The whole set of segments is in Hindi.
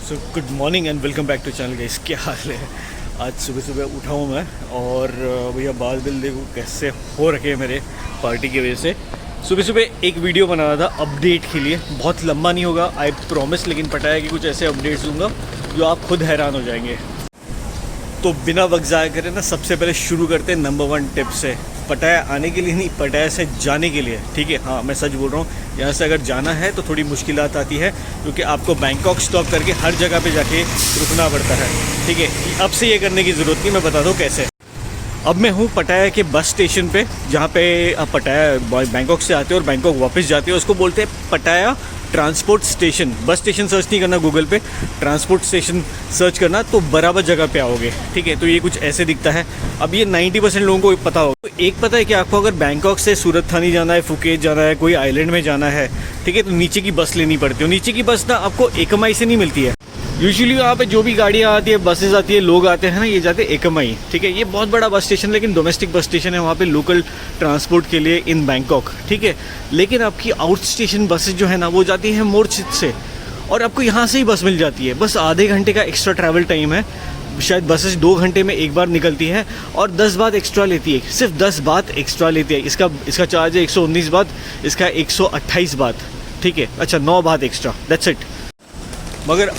So good morning and welcome back to channel guys. क्या हाल है? आज सुबह सुबह उठा हूँ मैं और भैया बादल देखो कैसे हो रखे हैं मेरे पार्टी की वजह से। सुबह सुबह एक वीडियो बना रहा था अपडेट के लिए, बहुत लंबा नहीं होगा आई प्रॉमिस, लेकिन पता है कि कुछ ऐसे अपडेट्स दूंगा जो आप खुद हैरान हो जाएंगे। तो बिना वक्त ज़ाया करे ना, सबसे पहले शुरू करते हैं नंबर 1 टिप से। पटाया आने के लिए नहीं, पटाया से जाने के लिए। ठीक है, हाँ मैं सच बोल रहा हूँ। यहाँ से अगर जाना है तो थोड़ी मुश्किलात आती है क्योंकि आपको बैंकॉक स्टॉप करके हर जगह पे जाके रुकना पड़ता है। ठीक है, अब से ये करने की ज़रूरत नहीं, मैं बता दूँ कैसे। अब मैं हूँ पटाया के बस स्टेशन पे, जहाँ पे आप पटाया बैंकॉक से आते हो और बैंकॉक वापस जाते हो, उसको बोलते हैं पटाया transport station. Bus station search नहीं करना गूगल पे, ट्रांसपोर्ट स्टेशन सर्च करना तो बराबर जगह पे आओगे। ठीक है, तो ये कुछ ऐसे दिखता है। अब ये 90% लोगों को पता होगा। तो एक पता है कि आपको अगर बैंकॉक से सूरत थानी जाना है, फुकेत जाना है, कोई आइलैंड में जाना है, ठीक है, तो नीचे की बस लेनी पड़ती है। नीचे की बस ना आपको एकमाई से नहीं मिलती है। यूजुअली यहाँ पे जो भी गाड़ियाँ आती है, बसेस आती है, लोग आते हैं ना, ये जाते हैं एकमाई। ठीक है, ये बहुत बड़ा बस स्टेशन, लेकिन डोमेस्टिक बस स्टेशन है वहाँ पे लोकल ट्रांसपोर्ट के लिए इन बैंकॉक। ठीक है, लेकिन आपकी आउट स्टेशन बसेस जो है ना, वो जाती है मोरचित से, और आपको यहाँ से ही बस मिल जाती है। बस आधे घंटे का एक्स्ट्रा ट्रैवल टाइम है। शायद बसेस 2 घंटे में एक बार निकलती है और 10 बात एक्स्ट्रा लेती है, सिर्फ 10 बात एक्स्ट्रा लेती है। इसका चार्ज है 119 बात, इसका 128 बात। ठीक है, अच्छा 9 बात एक्स्ट्रा, दैट्स इट। मगर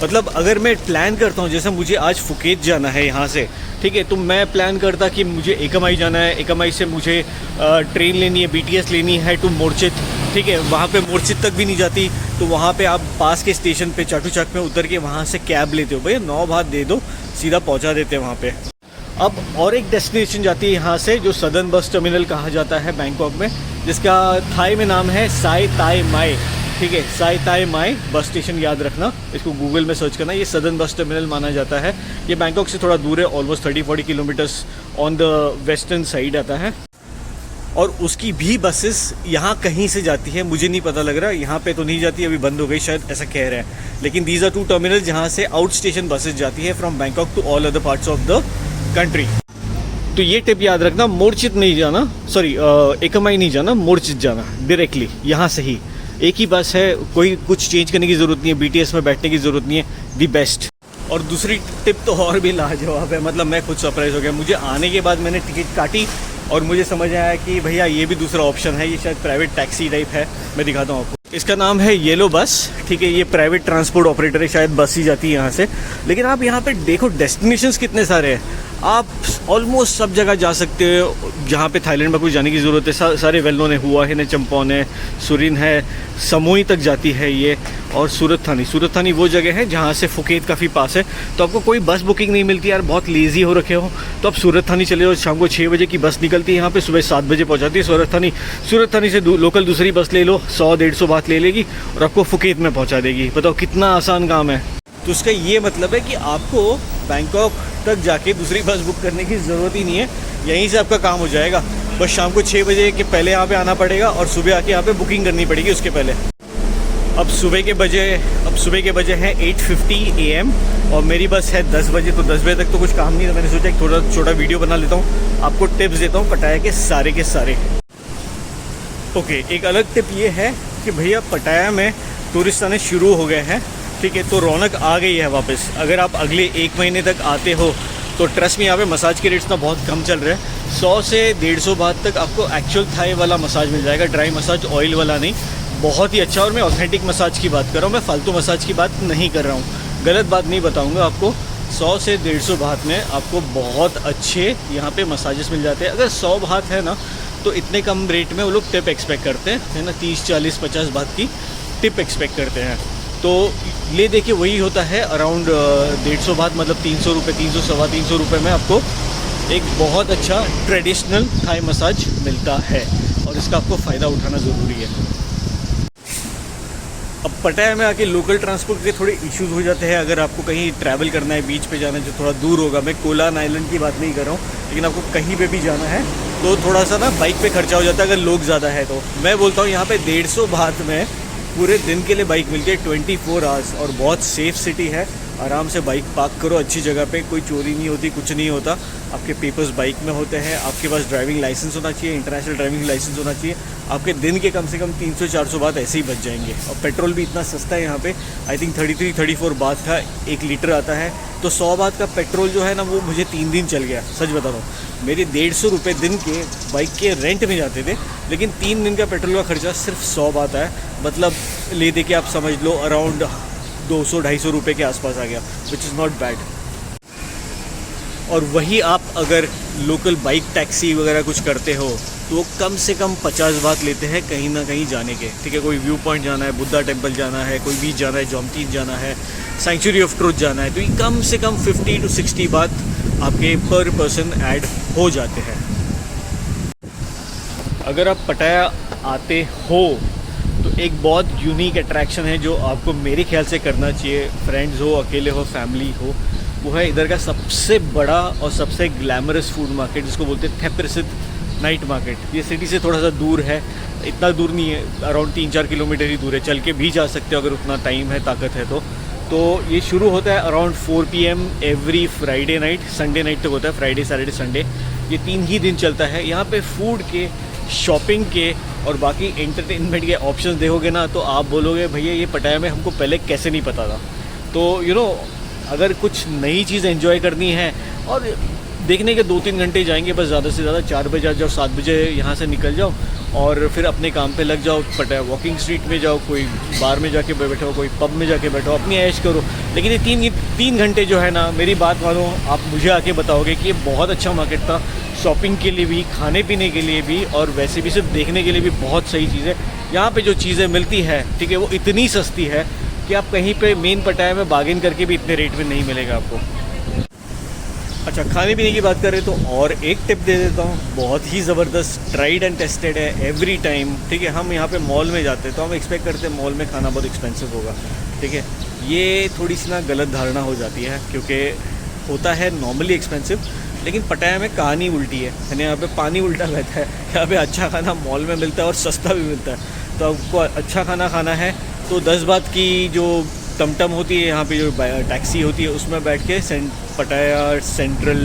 मतलब अगर मैं प्लान करता हूँ, जैसे मुझे आज फुकेत जाना है यहाँ से, ठीक है, तो मैं प्लान करता कि मुझे एकमाई जाना है, एकमाई से मुझे ट्रेन लेनी है, BTS लेनी है टू मोरचित। ठीक है, वहाँ पे मोरचित तक भी नहीं जाती, तो वहाँ पे आप पास के स्टेशन पे चाटूचक में उतर के वहाँ से कैब लेते हो, भैया 9 बात दे दो, सीधा पहुँचा देते हैं वहाँ पे। अब और एक डेस्टिनेशन जाती है यहाँ से, जो सदर्न बस टर्मिनल कहा जाता है बैंकॉक में, जिसका थाई में नाम है साई ताई माई। ठीक है, साई ताई माई बस स्टेशन याद रखना, इसको गूगल में सर्च करना। ये सदर्न बस टर्मिनल माना जाता है। ये बैंकॉक से थोड़ा दूर है, almost 30-40 kilometres on the western side आता है। और उसकी भी बसेस यहाँ कहीं से जाती है, मुझे नहीं पता लग रहा, यहाँ पे तो नहीं जाती, अभी बंद हो गई शायद, ऐसा कह रहे हैं। लेकिन दीज आर 2 टर्मिनल जहाँ से आउट स्टेशन बसेस जाती है from Bangkok to all other parts of the country. तो ये टिप याद रखना, मोरचित नहीं जाना, सॉरी एकमाई नहीं जाना, मोरचित जाना डायरेक्टली यहाँ से ही। एक ही बस है, कोई कुछ चेंज करने की ज़रूरत नहीं है, BTS में बैठने की ज़रूरत नहीं है, दी बेस्ट। और दूसरी टिप तो और भी लाजवाब है, मतलब मैं खुद सरप्राइज हो गया। मुझे आने के बाद मैंने टिकट काटी और मुझे समझ आया कि भैया ये भी दूसरा ऑप्शन है, ये शायद प्राइवेट टैक्सी टाइप है। मैं दिखाता हूँ आपको। इसका नाम है येलो बस। ठीक है, ये प्राइवेट ट्रांसपोर्ट ऑपरेटर है, शायद बस ही जाती है यहाँ से। लेकिन आप यहाँ पे देखो डेस्टिनेशंस कितने सारे हैं, आप ऑलमोस्ट सब जगह जा सकते हो जहाँ पे थाईलैंड में कुछ जाने की ज़रूरत है। सारे वेल नोन है, हुआ है, चंपॉन है, सुरिन है, समोई तक जाती है ये, और सूरत थानी वो जगह है जहाँ से फुकेत काफ़ी पास है। तो आपको कोई बस बुकिंग नहीं मिलती यार, बहुत लेज़ी हो रखे हो तो आप सूरत थानी चले जाओ। शाम को 6 बजे की बस निकलती है यहाँ पे, सुबह 7 बजे पहुँचाती है सूरत थानी से लोकल दूसरी बस ले लो, 100-150 बात ले लेगी और आपको फुकेत में पहुँचा देगी। बताओ कितना आसान काम है। तो उसका ये मतलब है कि आपको बैंकॉक तक जाके दूसरी बस बुक करने की ज़रूरत ही नहीं है, यहीं से आपका काम हो जाएगा। बस शाम को 6 बजे के पहले यहाँ पे आना पड़ेगा और सुबह आके यहाँ पे बुकिंग करनी पड़ेगी उसके पहले। अब सुबह के बजे हैं 8:50 AM और मेरी बस है 10 बजे, तो 10 बजे तक तो कुछ काम नहीं है। मैंने सोचा एक थोड़ा छोटा वीडियो बना लेता हूँ, आपको टिप्स देता हूँ पटाया के सारे। ओके, एक अलग टिप ये है कि भैया पटाया में टूरिस्ट आने शुरू हो गए हैं। ठीक है, तो रौनक आ गई है वापस। अगर आप अगले 1 महीने तक आते हो तो ट्रस्ट में यहाँ पे मसाज के रेट्स ना बहुत कम चल रहे हैं। 100 से 150 बात तक आपको एक्चुअल थाई वाला मसाज मिल जाएगा, ड्राई मसाज, ऑयल वाला नहीं। बहुत ही अच्छा, और मैं ऑथेंटिक मसाज की बात कर रहा हूँ, मैं फालतू मसाज की बात नहीं कर रहा हूँ, गलत बात नहीं बताऊँगा आपको। 100 से 150 बात में आपको बहुत अच्छे यहाँ पे मसाजेस मिल जाते हैं। अगर 100 बात है ना, तो इतने कम रेट में वो लोग टिप एक्सपेक्ट करते हैं, है ना, 30, 40, 50 बात की टिप एक्सपेक्ट करते हैं। तो ले देखिए वही होता है अराउंड 150 बात, मतलब 300 रुपये, 300, 350 रुपये में आपको एक बहुत अच्छा ट्रेडिशनल थाई मसाज मिलता है, और इसका आपको फ़ायदा उठाना ज़रूरी है। अब पटाया में आके लोकल ट्रांसपोर्ट के थोड़े इश्यूज़ हो जाते हैं। अगर आपको कहीं ट्रैवल करना है, बीच पे जाना है जो थोड़ा दूर होगा, मैं कोलान आइलैंड की बात नहीं कर रहा हूँ, लेकिन आपको कहीं पे भी जाना है तो थोड़ा सा ना बाइक पे खर्चा हो जाता है अगर लोग ज़्यादा है तो। मैं बोलता हूँ यहाँ पे 150 बात में पूरे दिन के लिए बाइक मिलती है 24 आवर्स, और बहुत सेफ़ सिटी है। आराम से बाइक पार्क करो अच्छी जगह पे, कोई चोरी नहीं होती, कुछ नहीं होता। आपके पेपर्स बाइक में होते हैं, आपके पास ड्राइविंग लाइसेंस होना चाहिए, इंटरनेशनल ड्राइविंग लाइसेंस होना चाहिए, आपके दिन के कम से कम 300-400 बात ऐसे ही बच जाएंगे। और पेट्रोल भी इतना सस्ता है यहाँ पे, आई थिंक 33-34 बात का 1 लीटर आता है। तो 100 बात का पेट्रोल जो है ना वो मुझे 3 दिन चल गया, सच बता रहा हूँ। मेरे 150 रुपये दिन के बाइक के रेंट में जाते थे, लेकिन 3 दिन का पेट्रोल का खर्चा सिर्फ 100 बात है। मतलब ले दे के आप समझ लो अराउंड 200-250 रुपये के आसपास आ गया, विच इज़ नॉट बैड। और वही आप अगर लोकल बाइक टैक्सी वगैरह कुछ करते हो तो वो कम से कम 50 बात लेते हैं कहीं ना कहीं जाने के, ठीक है। कोई व्यू पॉइंट जाना है, बुद्धा टेम्पल जाना है, कोई बीच जाना है, जोमतीन जाना है, सेंचुरी ऑफ ट्रुथ जाना है, तो ये कम से कम 50 to 60 बात आपके पर पर्सन ऐड हो जाते हैं। अगर आप पटाया आते हो तो एक बहुत यूनिक अट्रैक्शन है जो आपको मेरे ख्याल से करना चाहिए, फ्रेंड्स हो, अकेले हो, फैमिली हो। वो है इधर का सबसे बड़ा और सबसे ग्लैमरस फूड मार्केट, जिसको बोलते हैं थे प्रसिद्ध नाइट मार्केट। ये सिटी से थोड़ा सा दूर है, इतना दूर नहीं है, अराउंड 3-4 किलोमीटर ही दूर है, चल के भी जा सकते हो अगर उतना टाइम है, ताकत है तो ये शुरू होता है around 4 PM every Friday night, Sunday night तक होता है, फ्राइडे सैटरडे संडे, ये 3 ही दिन चलता है। यहाँ पे फूड के, शॉपिंग के और बाकी एंटरटेनमेंट के ऑप्शंस देखोगे ना तो आप बोलोगे भैया ये पटाया में हमको पहले कैसे नहीं पता था। तो अगर कुछ नई चीज़ एंजॉय करनी है और देखने के 2-3 घंटे जाएंगे बस, ज़्यादा से ज़्यादा 4 बजे आ जाओ, 7 बजे यहाँ से निकल जाओ और फिर अपने काम पे लग जाओ। पटाया वॉकिंग स्ट्रीट में जाओ, कोई बार में जाके बैठो, कोई पब में जाके बैठो, अपनी ऐश करो। लेकिन ये 3 घंटे जो है ना, मेरी बात मानो, आप मुझे आके बताओगे कि ये बहुत अच्छा मार्केट था, शॉपिंग के लिए भी, खाने पीने के लिए भी और वैसे भी सिर्फ देखने के लिए भी बहुत सही चीज़ है। यहाँ पे जो चीज़ें मिलती है, ठीक है, वो इतनी सस्ती है कि आप कहीं पे मेन पटाया में बार्गेन करके भी इतने रेट में नहीं मिलेगा आपको। अच्छा, खाने पीने की बात करें तो और एक टिप दे देता हूँ, बहुत ही ज़बरदस्त, ट्राइड एंड टेस्टेड है एवरी टाइम, ठीक है। हम यहाँ पे मॉल में जाते हैं तो हम एक्सपेक्ट करते हैं मॉल में खाना बहुत एक्सपेंसिव होगा, ठीक है। ये थोड़ी सी ना गलत धारणा हो जाती है, क्योंकि होता है नॉर्मली एक्सपेंसिव, लेकिन पटाया में कहानी उल्टी है, यानी यहाँ पे पानी उल्टा बहता है। यहाँ पे अच्छा खाना मॉल में मिलता है और सस्ता भी मिलता है। तो आपको अच्छा खाना खाना है तो 10 बात की जो टमटम होती है, यहाँ पे जो टैक्सी होती है, उसमें बैठ के पटाया सेंट्रल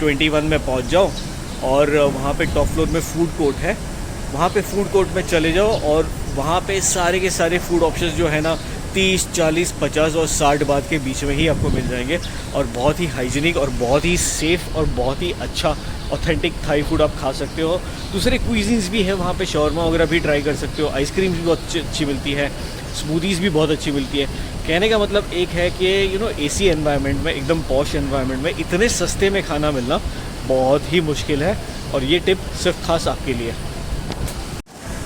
21 में पहुँच जाओ और वहाँ पे टॉप फ्लोर में फूड कोर्ट है, वहाँ पे फूड कोर्ट में चले जाओ और वहाँ पे सारे के सारे फूड ऑप्शंस जो है ना 30, 40, 50 और 60 बात के बीच में ही आपको मिल जाएंगे और बहुत ही हाइजीनिक और बहुत ही सेफ़ और बहुत ही अच्छा ऑथेंटिक थाई फूड आप खा सकते हो। दूसरे क्विजीन्स भी है वहाँ पे, शॉर्मा वगैरह भी ट्राई कर सकते हो, आइसक्रीम भी बहुत अच्छी मिलती है, स्मूदीज़ भी बहुत अच्छी मिलती है। कहने का मतलब एक है कि एसी एनवायरनमेंट में, एकदम पॉश एनवायरनमेंट में इतने सस्ते में खाना मिलना बहुत ही मुश्किल है और ये टिप सिर्फ खास आपके लिए।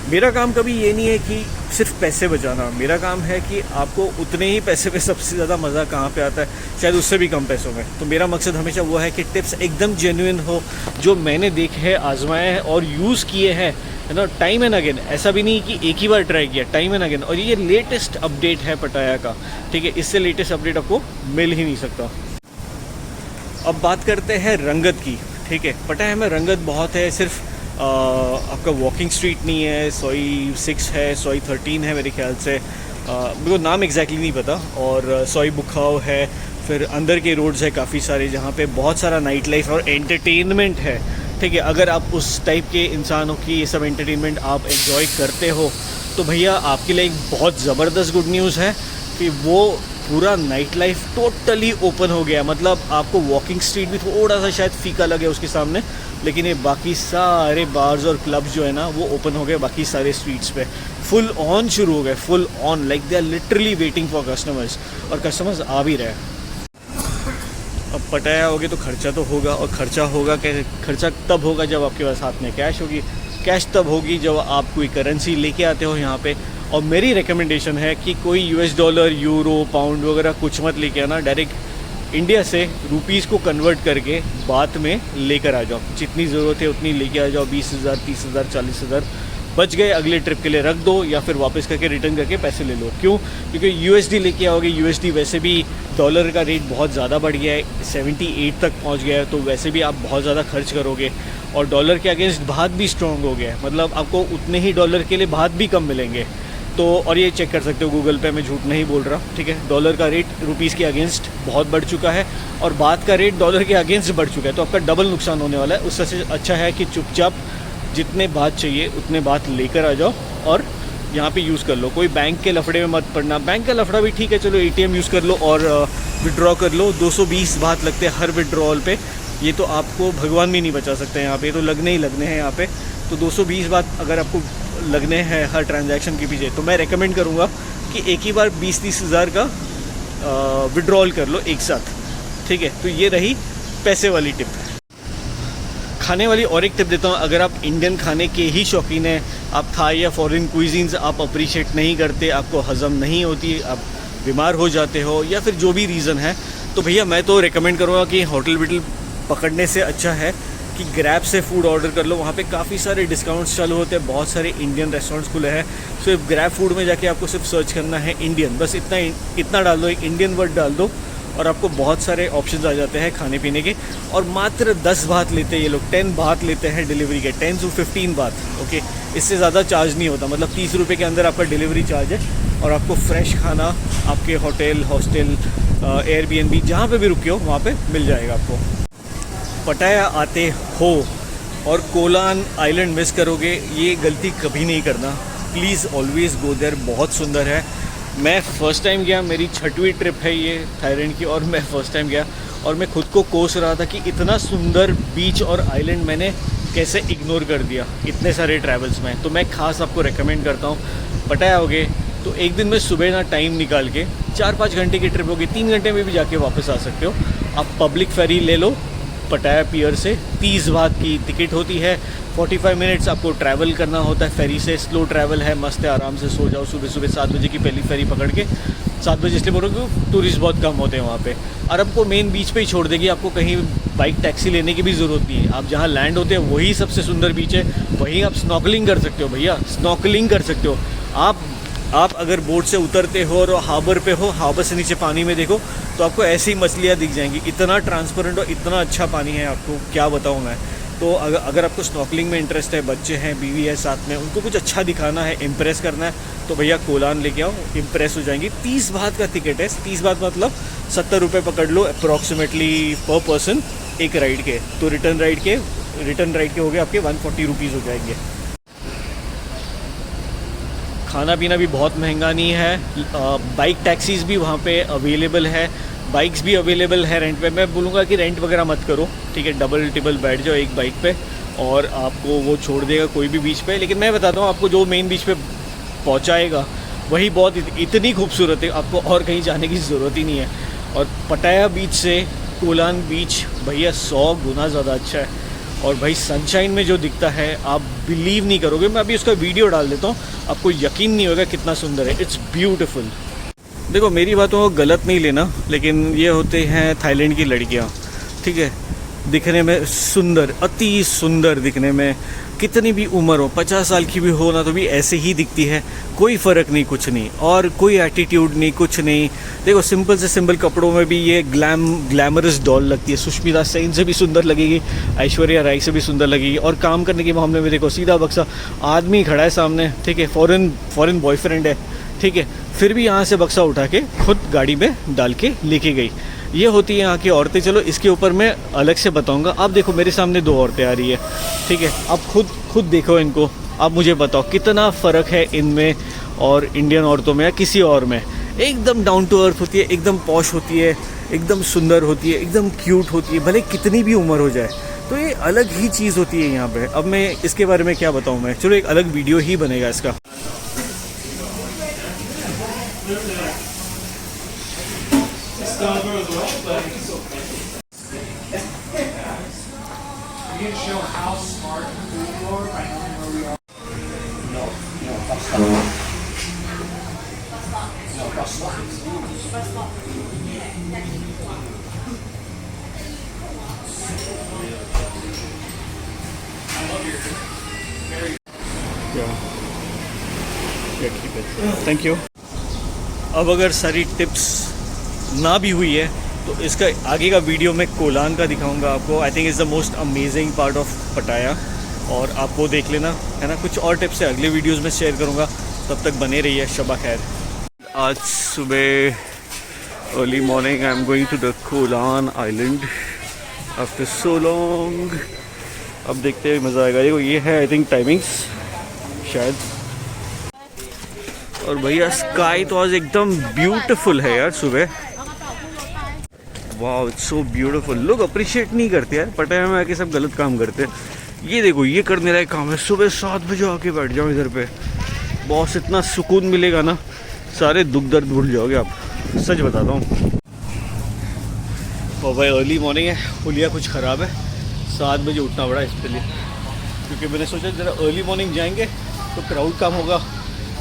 मेरा काम कभी ये नहीं है कि सिर्फ पैसे बचाना, मेरा काम है कि आपको उतने ही पैसे पे सबसे ज़्यादा मज़ा कहाँ पे आता है, शायद उससे भी कम पैसों में। तो मेरा मकसद हमेशा वो है कि टिप्स एकदम जेन्युइन हो, जो मैंने देखे हैं, आजमाए हैं और यूज़ किए हैं, है ना, टाइम एंड अगेन। ऐसा भी नहीं कि एक ही बार ट्राई किया, टाइम एंड अगेन। और ये लेटेस्ट अपडेट है पटाया का, ठीक है, इससे लेटेस्ट अपडेट आपको मिल ही नहीं सकता। अब बात करते हैं रंगत की, ठीक है। पटाया में रंगत बहुत है, सिर्फ आपका वॉकिंग स्ट्रीट नहीं है, सोई 6 है, सोई 13 है मेरे ख्याल से, मेरे को नाम एग्जैक्टली नहीं पता, और सोई बुखाओ है, फिर अंदर के रोड्स है काफ़ी सारे जहाँ पे बहुत सारा नाइट लाइफ और एंटरटेनमेंट है, ठीक है। अगर आप उस टाइप के इंसान हो कि ये सब एंटरटेनमेंट आप एंजॉय करते हो तो भैया आपके लिए एक बहुत ज़बरदस्त गुड न्यूज़ है कि वो पूरा नाइट लाइफ टोटली ओपन हो गया। मतलब आपको वॉकिंग स्ट्रीट भी थोड़ा सा शायद फीका लगे उसके सामने, लेकिन ये बाकी सारे बार्स और क्लब्स जो है ना वो ओपन हो गए बाकी सारे स्ट्रीट्स पे, फुल ऑन शुरू हो गए, full on, like they are literally waiting for customers, और कस्टमर्स आ भी रहे। अब पटाया होगे तो खर्चा तो होगा, और खर्चा होगा कैसे? खर्चा तब होगा जब आपके पास हाथ में कैश होगी, कैश तब होगी जब आप कोई करेंसी लेके आते हो यहाँ पे। और मेरी रिकमेंडेशन है कि कोई US डॉलर, यूरो, पाउंड वगैरह कुछ मत लेके आना, डायरेक्ट इंडिया से रुपीज़ को कन्वर्ट करके बाद में लेकर आ जाओ, जितनी ज़रूरत है उतनी लेके आ जाओ, 20,000, 30,000, 40,000 बच गए, अगले ट्रिप के लिए रख दो या फिर वापस करके रिटर्न करके पैसे ले लो। क्यों? क्योंकि USD लेके आओगे, USD वैसे भी डॉलर का रेट बहुत ज़्यादा बढ़ गया है, 78 तक पहुंच गया है, तो वैसे भी आप बहुत ज़्यादा खर्च करोगे, और डॉलर के अगेंस्ट बात भी स्ट्रॉन्ग हो गया है, मतलब आपको उतने ही डॉलर के लिए बात भी कम मिलेंगे। तो और ये चेक कर सकते हो गूगल पे, मैं झूठ नहीं बोल रहा, ठीक है। डॉलर का रेट रुपीज़ के अगेंस्ट बहुत बढ़ चुका है और बात का रेट डॉलर के अगेंस्ट बढ़ चुका है, तो आपका डबल नुकसान होने वाला है। उससे अच्छा है कि चुपचाप जितने बात चाहिए उतने बात लेकर आ जाओ और यहाँ पे यूज़ कर लो। कोई बैंक के लफड़े में मत पड़ना। बैंक का लफड़ा भी ठीक है, चलो ATM यूज़ कर लो और विड्रॉ कर लो। 220 बात लगते हैं हर विड्रॉल पे, ये तो आपको भगवान भी नहीं बचा सकते यहाँ पे, तो लगने ही लगने हैं यहाँ पे। तो 220 बात अगर आपको लगने हैं हर ट्रांजैक्शन के पीछे, तो मैं रेकमेंड करूँगा कि एक ही बार 20-30 हज़ार का विड्रॉल कर लो एक साथ, ठीक है। तो ये रही पैसे वाली टिप। खाने वाली और एक टिप देता हूँ, अगर आप इंडियन खाने के ही शौकीन हैं, आप थाई या फॉरेन क्विजीन्स आप अप्रिशिएट नहीं करते, आपको हज़म नहीं होती, आप बीमार हो जाते हो या फिर जो भी रीज़न है, तो भैया मैं तो रेकमेंड करूँगा कि होटल विटल पकड़ने से अच्छा है कि ग्रैब से फूड ऑर्डर कर लो। वहाँ पे काफ़ी सारे डिस्काउंट्स चालू होते हैं, बहुत सारे इंडियन रेस्टोरेंट्स खुले हैं। सिर्फ ग्रैब फूड में जाके आपको सिर्फ सर्च करना है इंडियन, बस इतना डाल दो, एक इंडियन वर्ड डाल दो और आपको बहुत सारे ऑप्शंस आ जाते हैं खाने पीने के। और मात्र 10 बात लेते हैं ये लोग, 10 बात लेते हैं डिलीवरी के, 10 to 15 बात, ओके। इससे ज़्यादा चार्ज नहीं होता, मतलब 30 रुपये के अंदर आपका डिलीवरी चार्ज है और आपको फ्रेश खाना आपके होटल, हॉस्टल, एयरबीएनबी जहाँ पे भी रुके हो वहाँ पे मिल जाएगा आपको। पटाया आते हो और कोलान आइलैंड मिस करोगे, ये गलती कभी नहीं करना, प्लीज़ ऑलवेज़ गो देयर। बहुत सुंदर है। मैं फ़र्स्ट टाइम गया, मेरी 6वीं ट्रिप है ये थाईलैंड की, और मैं फ़र्स्ट टाइम गया और मैं खुद को कोस रहा था कि इतना सुंदर बीच और आइलैंड मैंने कैसे इग्नोर कर दिया इतने सारे ट्रैवल्स में। तो मैं ख़ास आपको रेकमेंड करता हूँ, पटाया होगे तो एक दिन में सुबह ना टाइम निकाल के 4-5 घंटे की ट्रिप होगी, 3 घंटे में भी जाके वापस आ सकते हो। आप पब्लिक फेरी ले लो पटाया पियर से, 30 बात की टिकट होती है, 45 मिनट्स आपको ट्रैवल करना होता है फेरी से। स्लो ट्रैवल है, मस्त है, आराम से सो जाओ। सुबह 7 बजे की पहली फेरी पकड़ के, 7 बजे इसलिए बोल रहा हूँ क्योंकि टूरिस्ट बहुत कम होते हैं वहाँ पे, और आपको मेन बीच पे ही छोड़ देगी, आपको कहीं बाइक टैक्सी लेने की भी ज़रूरत नहीं है। आप जहाँ लैंड होते हैं वही सबसे सुंदर बीच है, वहीं आप स्नॉकलिंग कर सकते हो भैया, स्नॉकलिंग कर सकते हो। आप अगर बोट से उतरते हो और हार्बर पे हो, हार्बर से नीचे पानी में देखो तो आपको ऐसी मछलियाँ दिख जाएंगी, इतना ट्रांसपेरेंट और इतना अच्छा पानी है, आपको क्या बताऊँ मैं। तो अगर आपको स्नॉकलिंग में इंटरेस्ट है, बच्चे हैं, बीवी है साथ में, उनको कुछ अच्छा दिखाना है, इम्प्रेस करना है, तो भैया कोलान लेके आओ, इम्प्रेस हो जाएंगी। 30 बात का टिकट है, 30 बात मतलब 70 रुपये पकड़ लो अप्रॉक्सीमेटली पर पर्सन एक राइड के। तो रिटर्न राइड के हो गए आपके 140 रुपीज़ हो जाएंगे। खाना पीना भी बहुत महंगा नहीं है। बाइक टैक्सीज़ भी वहाँ पे अवेलेबल है, बाइक्स भी अवेलेबल है रेंट पे। मैं बोलूँगा कि रेंट वगैरह मत करो, ठीक है, डबल टिबल बैठ जाओ एक बाइक पे और आपको वो छोड़ देगा कोई भी बीच पे। लेकिन मैं बताता हूँ आपको, जो मेन बीच पे पहुँचाएगा वही बहुत इतनी खूबसूरत है, आपको और कहीं जाने की ज़रूरत ही नहीं है। और पटाया बीच से कोलान बीच भैया 100 गुना ज़्यादा अच्छा है। और भाई सनशाइन में जो दिखता है आप बिलीव नहीं करोगे, मैं अभी उसका वीडियो डाल देता हूँ, आपको यकीन नहीं होगा कितना सुंदर है। It's beautiful. देखो मेरी बातों को गलत नहीं लेना, लेकिन ये होते हैं थाईलैंड की लड़कियाँ, ठीक है, दिखने में सुंदर, अति सुंदर दिखने में, कितनी भी उम्र हो, 50 साल की भी हो ना तो भी ऐसे ही दिखती है, कोई फ़र्क नहीं, कुछ नहीं, और कोई एटीट्यूड नहीं, कुछ नहीं। देखो सिंपल से सिंपल कपड़ों में भी ये ग्लैमरस डॉल लगती है। सुष्मिता सेन से भी सुंदर लगेगी, ऐश्वर्या राय से भी सुंदर लगेगी। और काम करने के मामले में देखो सीधा बक्सा आदमी खड़ा है सामने, ठीक है, फॉरेन बॉयफ्रेंड है, ठीक है, फिर भी यहाँ से बक्सा उठा के खुद गाड़ी में डाल के लेके गई। ये होती है यहाँ की औरतें। चलो इसके ऊपर मैं अलग से बताऊँगा। आप देखो मेरे सामने 2 औरतें आ रही है, ठीक है, आप खुद देखो इनको, आप मुझे बताओ कितना फ़र्क है इनमें और इंडियन औरतों में या किसी और में। एकदम डाउन टू अर्थ होती है, एकदम पॉश होती है, एकदम सुंदर होती है, एकदम क्यूट होती है, भले कितनी भी उम्र हो जाए। तो ये अलग ही चीज़ होती है यहाँ पे। अब मैं इसके बारे में क्या बताऊँ मैं, चलो एक अलग वीडियो ही बनेगा इसका। Thank you. अब अगर सारी टिप्स ना भी हुई है तो इसका आगे का वीडियो मैं कोलान का दिखाऊंगा आपको। I think is the most amazing part of पटाया, और आप वो देख लेना, है ना। कुछ और टिप्स है अगले वीडियोस में शेयर करूंगा। तब तक बने रहिए, शबा खैर। आज सुबह early morning I am going to the Koh Larn island after so long. अब देखते हैं, मज़ा आएगा। देखो ये है आई थिंक टाइमिंग्स शायद। और भैया स्काई तो आज एकदम ब्यूटीफुल है यार सुबह। वाह इट्स सो ब्यूटीफुल। लोग अप्रिशिएट नहीं करते यार, पटाया में आके सब गलत काम करते हैं। ये देखो ये करने लायक काम है। सुबह 7 बजे आके बैठ जाओ इधर पे, बॉस इतना सुकून मिलेगा ना, सारे दुख दर्द भूल जाओगे आप, सच बताता हूँ। और भाई अर्ली मॉर्निंग है, हुलिया कुछ ख़राब है, 7 बजे उठना पड़ा इसके लिए, क्योंकि मैंने सोचा ज़रा अर्ली मॉर्निंग जाएंगे तो क्राउड कम होगा,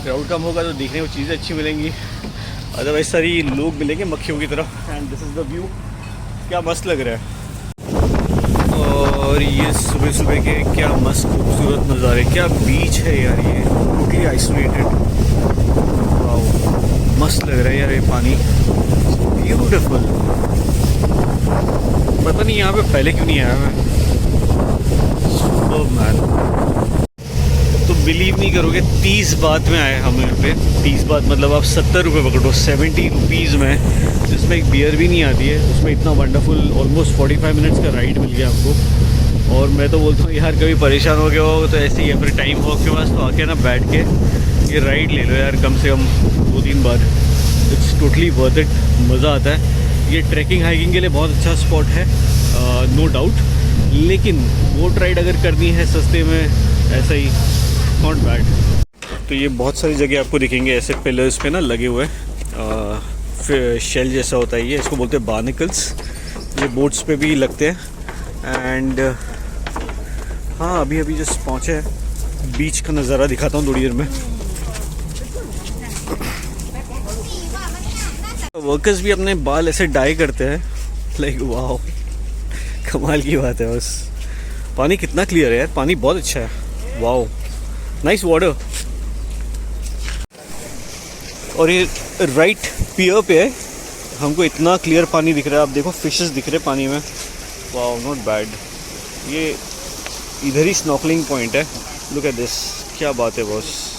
क्राउड कम होगा तो देखने को चीज़ें अच्छी मिलेंगी, अदरवाइज सारी लोग मिलेंगे मक्खियों की तरह। And this is the view, क्या मस्त लग रहा है। और ये सुबह सुबह के क्या मस्त खूबसूरत नज़ारे, क्या बीच है यार, ये टोटली आइसोलेटेड। वाह मस्त लग रहा है यार ये पानी, ब्यूटीफुल। पता नहीं यहाँ पे पहले क्यों नहीं आया मैं। Super man. तो बिलीव नहीं करोगे 30 बात में आए हम यहाँ पे। 30 बात मतलब आप 70 रुपये पकड़ो, 70 रुपीज़ में, जिसमें एक बियर भी नहीं आती है। उसमें इतना वंडरफुल ऑलमोस्ट 45 मिनट्स का राइड मिल गया हमको। और मैं तो बोलता हूँ यार कभी परेशान हो गया हो तो ऐसे ही है, फिर टाइम हो आपके पास तो आके ना बैठ के ये राइड ले लो यार, कम से कम 2-3 बार। इट्स टोटली वर्थ इट, मज़ा आता है। ये ट्रैकिंग हाइकिंग के लिए बहुत अच्छा स्पॉट है, नो डाउट, लेकिन बोट राइड अगर करनी है सस्ते में ऐसा ही, नॉट बैड। तो ये बहुत सारी जगह आपको दिखेंगे ऐसे पिलर्स पे ना लगे हुए, फिर शेल जैसा होता है ये, इसको बोलते हैं बार्निकल्स। ये बोट्स पे भी लगते हैं। एंड हाँ अभी अभी जस्ट पहुँचे हैं, बीच का नज़ारा दिखाता हूँ थोड़ी देर में। वर्कर्स भी अपने बाल ऐसे डाई करते हैं, लाइक वाह कमाल की बात है। बस पानी कितना क्लियर है यार, पानी बहुत अच्छा है, वाह नाइस वाटर। और ये राइट पियर पे है, हमको इतना क्लियर पानी दिख रहा है। आप देखो फिशेस दिख रहे हैं पानी में, वाह नॉट बैड। ये इधर ही स्नॉर्कलिंग पॉइंट है, लुक एट दिस, क्या बात है बॉस।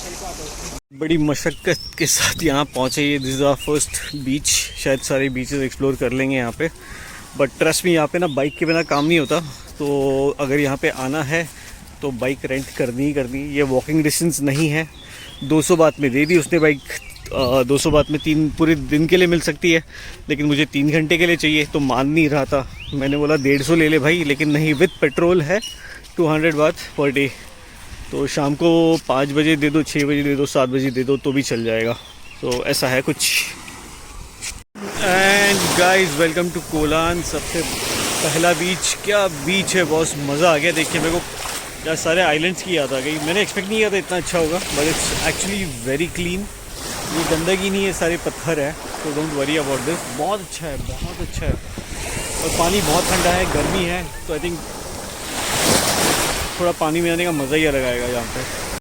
बड़ी मशक्क़त के साथ यहाँ पहुँचे। ये दिस इज़ आवर फर्स्ट बीच, शायद सारे बीचेस एक्सप्लोर कर लेंगे यहाँ पे, बट ट्रस्ट में यहाँ पे ना बाइक के बिना काम नहीं होता। तो अगर यहाँ पे आना है तो बाइक रेंट करनी ही करनी। ये वॉकिंग डिस्टेंस नहीं है, 200 बात में दे दी उसने बाइक। 200 बात में 3 पूरे दिन के लिए मिल सकती है, लेकिन मुझे 3 घंटे के लिए चाहिए, तो मान नहीं रहा था। मैंने बोला 150 ले ले भाई, लेकिन नहीं, विद पेट्रोल है 200 बात पर डे। तो शाम को 5 बजे दे दो, 6 बजे दे दो, 7 बजे दे दो तो भी चल जाएगा। तो ऐसा है कुछ। And guys welcome to Koh Larn, सबसे पहला बीच। क्या बीच है बॉस, मज़ा आ गया देख के मेरे को। यार सारे आइलैंड्स की याद आ गई। मैंने एक्सपेक्ट नहीं किया था इतना अच्छा होगा, but it's actually very clean. ये गंदगी नहीं है, सारे पत्थर है, तो डोंट वरी अबाउट दिस। बहुत अच्छा है, बहुत अच्छा है। और पानी बहुत ठंडा है, गर्मी है, तो आई थिंक थोड़ा पानी में आने का मज़ा ही अलग आएगा यहाँ पे।